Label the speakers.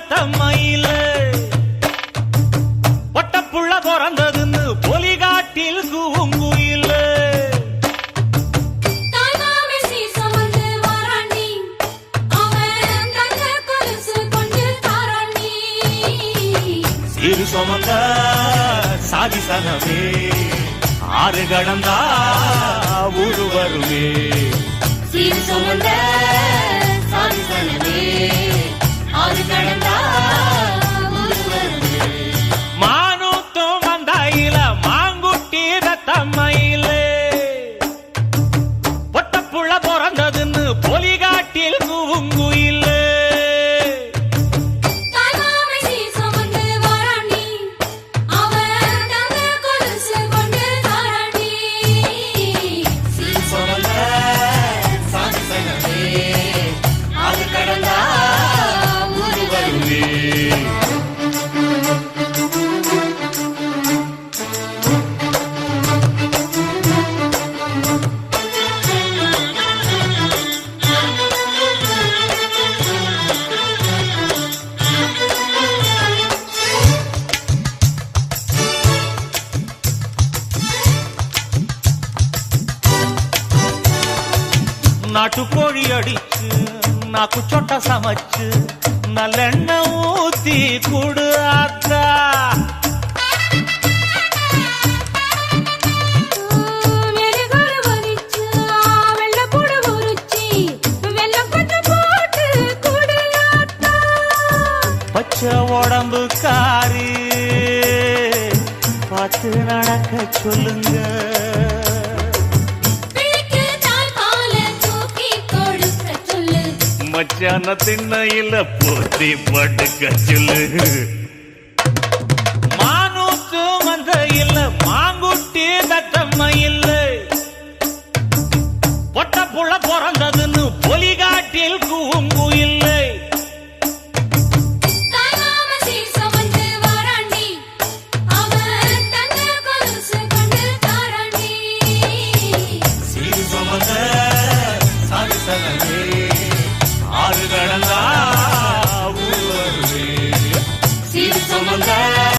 Speaker 1: ரத்தமயில பொட்டப்புள்ள பிறந்ததுன்னு பொலிகாட்டில் கூங்குயில சிறு சுமந்த சாதி சனமே ஆறு கடந்தா ஊரு வருமே
Speaker 2: சிறு சுமந்த சாதி சனமே ஆறு கடந்தா ஊரு வருமே
Speaker 1: மானூத்தும் வந்தாயில மாங்குட்டி ரத்தமயில பொட்டப்புள்ள பிறந்ததுன்னு பொலிகாட்டில் கூங்குயில நாட்டுக்கோழி அடிச்சு நாக்கு சொட்ட சமைச்சு நல்லெண்ணெய் ஊத்தி குடு அக்கா பச்சை உடம்பு காரி பார்த்து நடக்க சொல்லுங்க மச்சான திண்ணையில போத்தி படுக்க சொல்லு மானூத்து மந்த இல்ல மாங்குட்டி தத்தம்ம இல்ல பொட்ட புள்ள பிறந்ததுன்னு பொலிகாட்டில் கூங்கு இல்லை சிறு சுமந்த சாதி சனமே